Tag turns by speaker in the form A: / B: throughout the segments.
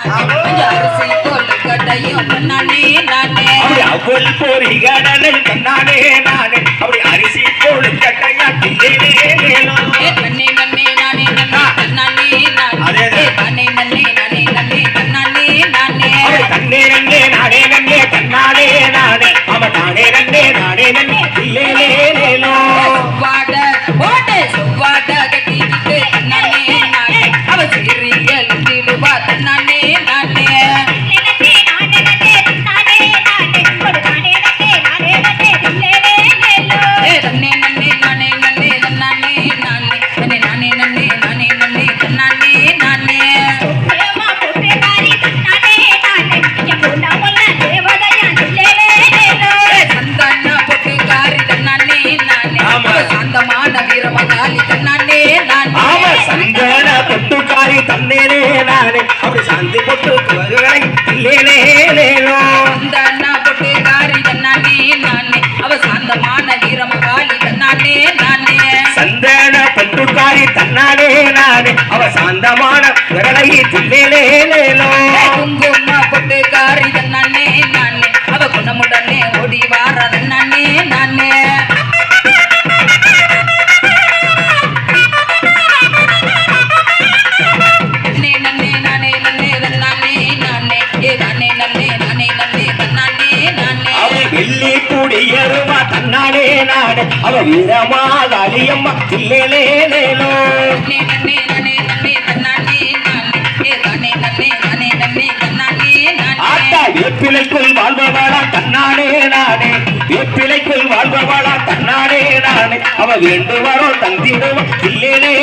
A: அரிசி கொழுக்கட்டையும் தன்னானே நானே
B: அவள் பொறி கடலை தன்னானே நானே அப்படி அரிசி கொழுக்கட்டையா தில்லேலே
A: நன்னே நன்னே நானே நன்னே தன்னானே நானே தானே நன்னே நானே நன்னே தன்னானே நானே
B: தன்னே நன்னே நானே நன்னே தன்னானே நானே அவ தானே நன்னே நானே நன்னே தில்லேலே
A: வாட ஓடே வாட கட்டிக்கிட்டு தன்னானே நானே அவ சிறியல் திடுவா தன்னானே நானே
B: சந்தன பொட்டுக்காரி தன்னேனே நானே அப்படி சாந்தி பொட்டு
A: சாந்தமான வீரமகாளி தன்னானே நானே
B: சந்தன பொட்டுக்காரி தன்னானே நானே அவ சாந்தமான விரலை தில்லேலே
A: குங்கும பொட்டுக்காரி தன்னானே நானே அவ குணமுடனே ஓடி வார தன்னானே நானே
B: வெள்ளி கூடியருவா தன்னானே நானே அவ வீரமாகாளியம்மா தில்லேலே ஆத்தா வேப்பிலைக்குள் வாழ்பவாளா தன்னானே நானே வேப்பிலைக்குள் வாழ்பவாளா தன்னானே நானே அவ வேண்டுவாரோ தந்திடுவா தில்லேலே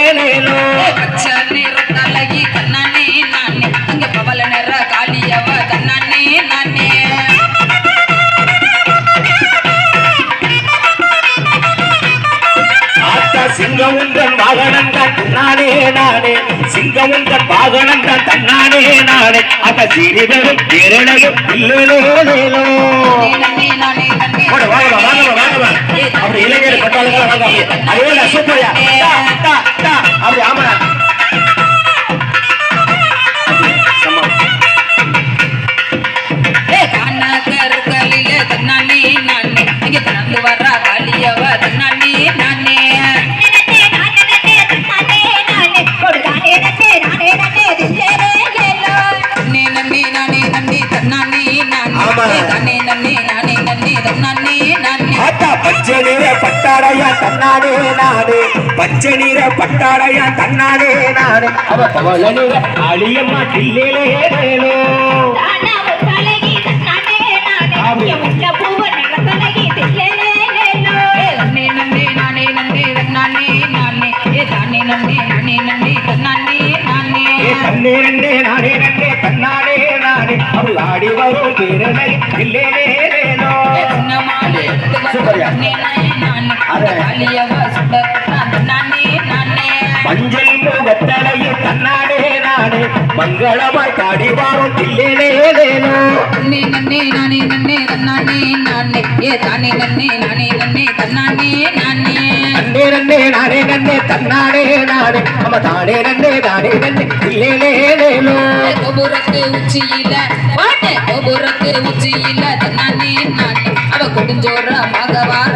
A: அழகி தன்னானே நானே அங்க பவல நிற காளியவ தன்னானே நானே
B: சிங்கமுந்தன் வாகனம் தான் தன்னானே நானே சிங்கமுந்தன் வாகனம் தான் தன்னானே நானே அப்ப சிறிதரும் திரளையும் அப்படி இளைஞர் பட்டாளர்கள் சூப்பரியா அப்படி ஆமா
A: தன்னானே நானே இங்க தந்து வர்ற காளியவ தன்னானே நானே
B: பச்சை நீர பட்டாடையா தன்னானே நானே பச்சை நீர பட்டாடையா தன்னானே நானே அவ பவள நீர காளியம்மா தில்லேலே தன்னானே நானே அவள் ஆடி வரும் திரளை தில்லேலே மஞ்சள் முகத்தலையே தன்னானே நானே மங்களமாய் காடி வாரும் தில்லேலே
A: நன்னே நானே நன்னே தன்னானே நானே ஏ தானே நன்னே நானே நன்னே தன்னானே நானே
B: நன்னே நன்னே நானே நன்னே தன்னானே நானே அவ தானே நன்னே தானே நன்னே தில்லேலே
A: கோபுரத்து உச்சியில வாட்டே கோபுரத்து உச்சியில தன்னானே நானே அவ கொடுஞ்சோர மகவார